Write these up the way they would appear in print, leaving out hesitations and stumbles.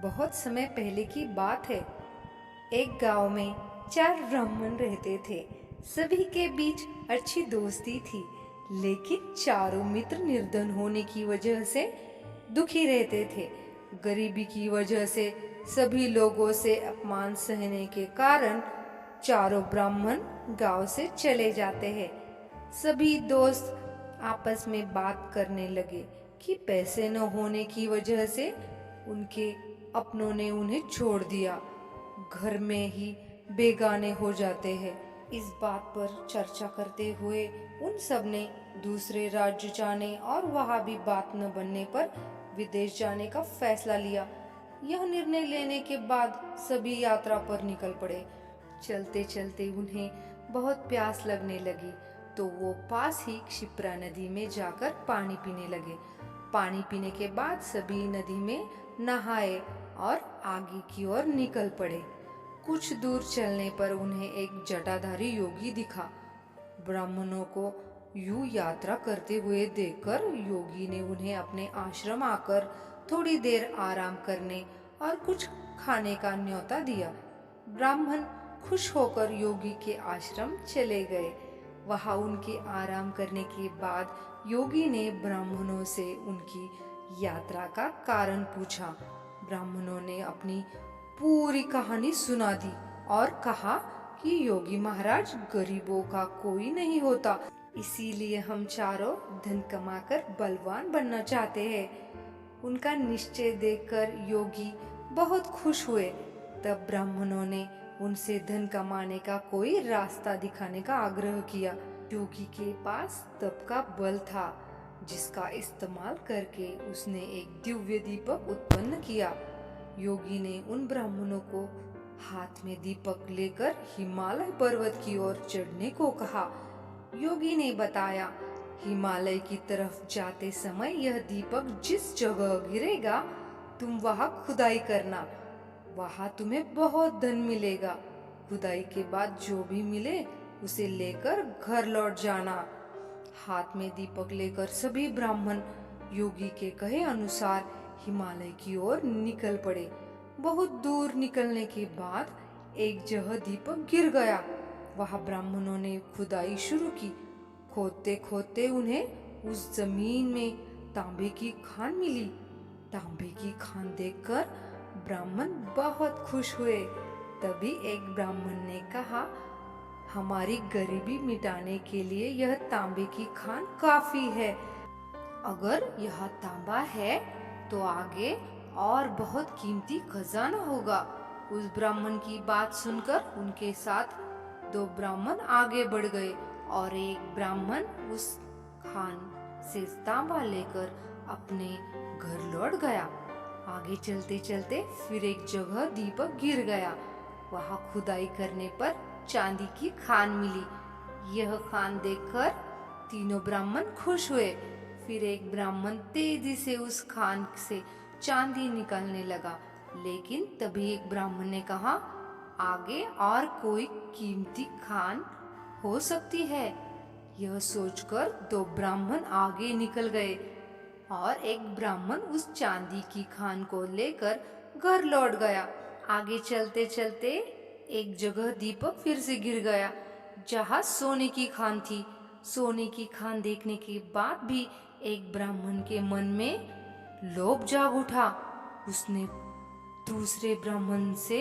बहुत समय पहले की बात है। एक गांव में चार ब्राह्मण रहते थे। सभी के बीच अच्छी दोस्ती थी, लेकिन चारों मित्र निर्धन होने की वजह से दुखी रहते थे। गरीबी की वजह से सभी लोगों से अपमान सहने के कारण चारों ब्राह्मण गांव से चले जाते हैं। सभी दोस्त आपस में बात करने लगे कि पैसे न होने की वजह से उनके अपनों ने उन्हें छोड़ दिया, घर में ही बेगाने हो जाते हैं। इस बात पर चर्चा करते हुए उन सब ने दूसरे राज्य जाने और वहां भी बात न बनने पर विदेश जाने का फैसला लिया। यह निर्णय लेने के बाद सभी यात्रा पर निकल पड़े। चलते चलते उन्हें बहुत प्यास लगने लगी, तो वो पास ही क्षिप्रा नदी में जाकर पानी पीने लगे। पानी पीने के बाद सभी नदी में नहाए और आगे की ओर निकल पड़े। कुछ दूर चलने पर उन्हें एक जटाधारी योगी दिखा। ब्राह्मणों को यूं यात्रा करते हुए देखकर योगी ने उन्हें अपने आश्रम आकर थोड़ी देर आराम करने और कुछ खाने का न्योता दिया। ब्राह्मण खुश होकर योगी के आश्रम चले गए। वहां उनके आराम करने के बाद योगी ने ब्राह्मणों से उनकी यात्रा का कारण पूछा। ब्राह्मणों ने अपनी पूरी कहानी सुना दी और कहा कि योगी महाराज, गरीबों का कोई नहीं होता, इसीलिए हम चारों धन कमाकर बलवान बनना चाहते हैं। उनका निश्चय देखकर योगी बहुत खुश हुए। तब ब्राह्मणों ने उनसे धन कमाने का कोई रास्ता दिखाने का आग्रह किया। योगी के पास तप का बल था, जिसका इस्तेमाल करके उसने एक दिव्य दीपक उत्पन्न किया। योगी ने उन ब्राह्मणों को हाथ में दीपक लेकर हिमालय पर्वत की ओर चढ़ने को कहा। योगी ने बताया, हिमालय की तरफ जाते समय यह दीपक जिस जगह गिरेगा, तुम वहां खुदाई करना। वहां तुम्हें बहुत धन मिलेगा। खुदाई के बाद जो भी मिले उसे लेकर घर लौट जाना। हाथ में दीपक लेकर सभी ब्राह्मण योगी के कहे अनुसार हिमालय की ओर निकल पड़े। बहुत दूर निकलने के बाद एक जगह दीपक गिर गया। वहां ब्राह्मणों ने खुदाई शुरू की। खोदते खोदते उन्हें उस जमीन में तांबे की खान मिली। तांबे की खान देखकर ब्राह्मण बहुत खुश हुए। तभी एक ब्राह्मण ने कहा, हमारी गरीबी मिटाने के लिए यह तांबे की खान काफी है। अगर यह तांबा है तो आगे और बहुत कीमती खजाना होगा। उस ब्राह्मण की बात सुनकर उनके साथ दो ब्राह्मण आगे बढ़ गए और एक ब्राह्मण उस खान से तांबा लेकर अपने घर लौट गया। आगे चलते चलते फिर एक जगह दीपक गिर गया। वहां खुदाई करने पर चांदी की खान मिली। यह खान देखकर तीनों ब्राह्मण खुश हुए। फिर एक ब्राह्मण तेजी से उस खान से चांदी निकालने लगा, लेकिन तभी एक ब्राह्मण ने कहा, आगे और कोई कीमती खान हो सकती है। यह सोचकर दो ब्राह्मण आगे निकल गए और एक ब्राह्मण उस चांदी की खान को लेकर घर लौट गया। आगे चलते चलते एक जगह दीपक फिर से गिर गया, जहाँ सोने की खान थी। सोने की खान देखने के बाद भी एक ब्राह्मण के मन में लोभ जाग उठा। उसने दूसरे ब्राह्मण से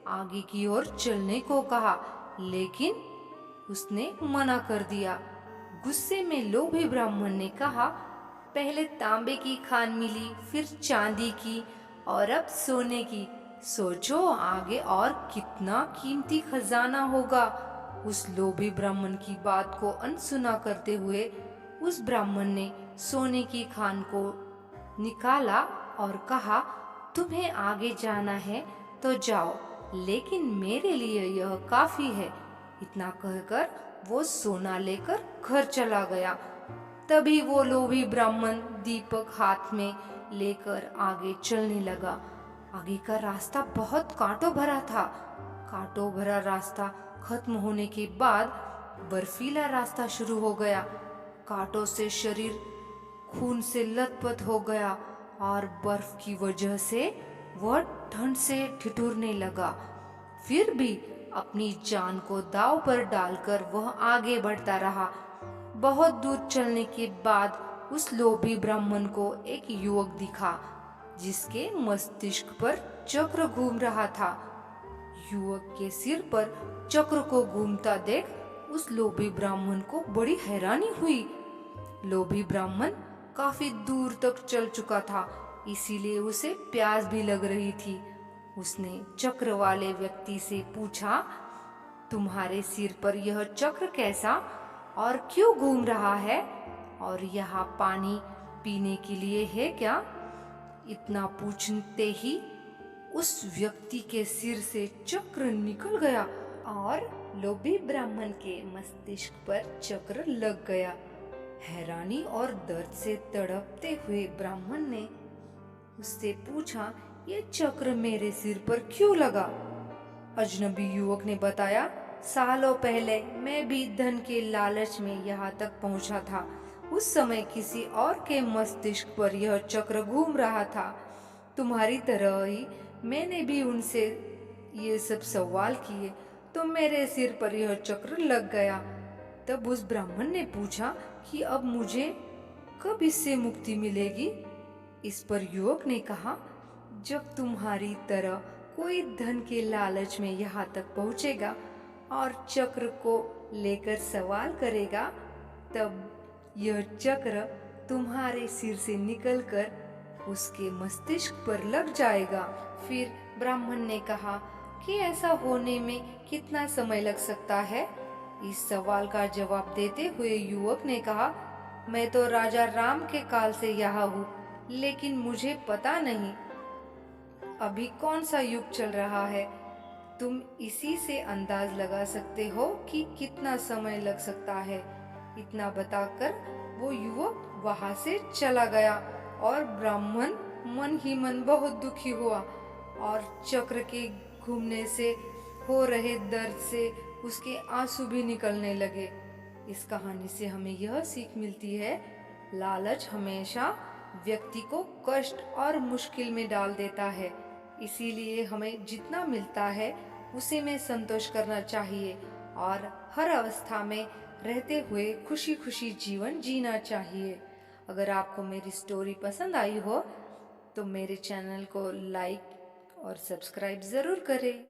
आगे की ओर चलने को कहा, लेकिन उसने मना कर दिया। गुस्से में लोभी ब्राह्मण ने कहा, पहले तांबे की खान मिली, फिर चांदी की और अब सोने की। सोचो आगे और कितना कीमती खजाना होगा। उस लोभी ब्राह्मण की बात को अनसुना करते हुए उस ब्राह्मण ने सोने की खान को निकाला और कहा, तुम्हें आगे जाना है तो जाओ, लेकिन मेरे लिए यह काफी है। इतना कहकर वो सोना लेकर घर चला गया। तभी वो लोभी ब्राह्मण दीपक हाथ में लेकर आगे चलने लगा। आगे का रास्ता बहुत कांटों भरा था। कांटों भरा रास्ता खत्म होने के बाद बर्फीला रास्ता शुरू हो गया। कांटों से शरीर खून से लथपथ हो गया और बर्फ की वजह से वह ठंड से ठिठुरने लगा। फिर भी अपनी जान को दांव पर डालकर वह आगे बढ़ता रहा। बहुत दूर चलने के बाद उस लोभी ब्राह्मण को एक युवक दिखा जिसके मस्तिष्क पर चक्र घूम रहा था। युवक के सिर पर चक्र को घूमता देख उस लोभी ब्राह्मण को बड़ी हैरानी हुई। लोभी ब्राह्मण काफी दूर तक चल चुका था, इसीलिए उसे प्यास भी लग रही थी। उसने चक्र वाले व्यक्ति से पूछा, तुम्हारे सिर पर यह चक्र कैसा और क्यों घूम रहा है, और यहाँ पानी पीने के लिए है क्या? इतना पूछते ही उस व्यक्ति के सिर से चक्र निकल गया और लोभी ब्राह्मण के मस्तिष्क पर चक्र लग गया। हैरानी और दर्द से तड़पते हुए ब्राह्मण ने उससे पूछा, ये चक्र मेरे सिर पर क्यों लगा? अजनबी युवक ने बताया, सालों पहले मैं भी धन के लालच में यहाँ तक पहुँचा था। उस समय किसी और के मस्तिष्क पर यह चक्र घूम रहा था। तुम्हारी तरह ही मैंने भी उनसे ये सब सवाल किए तो मेरे सिर पर यह चक्र लग गया। तब उस ब्राह्मण ने पूछा कि अब मुझे कब इससे मुक्ति मिलेगी? इस पर युवक ने कहा, जब तुम्हारी तरह कोई धन के लालच में यहाँ तक पहुँचेगा और चक्र को लेकर सवाल करेगा, तब यह चक्र तुम्हारे सिर से निकलकर उसके मस्तिष्क पर लग जाएगा। फिर ब्राह्मण ने कहा कि ऐसा होने में कितना समय लग सकता है? इस सवाल का जवाब देते हुए युवक ने कहा, मैं तो राजा राम के काल से यहाँ हूँ, लेकिन मुझे पता नहीं अभी कौन सा युग चल रहा है। तुम इसी से अंदाज लगा सकते हो कि कितना समय लग सकता है। इतना बताकर वो युवक वहां से चला गया और ब्राह्मण मन ही मन बहुत दुखी हुआ और चक्र के घूमने से हो रहे दर्द से उसके आंसू भी निकलने लगे। इस कहानी से हमें यह सीख मिलती है, लालच हमेशा व्यक्ति को कष्ट और मुश्किल में डाल देता है। इसीलिए हमें जितना मिलता है उसी में संतोष करना चाहिए और हर अवस्था में रहते हुए खुशी खुशी जीवन जीना चाहिए। अगर आपको मेरी स्टोरी पसंद आई हो तो मेरे चैनल को लाइक और सब्सक्राइब ज़रूर करें।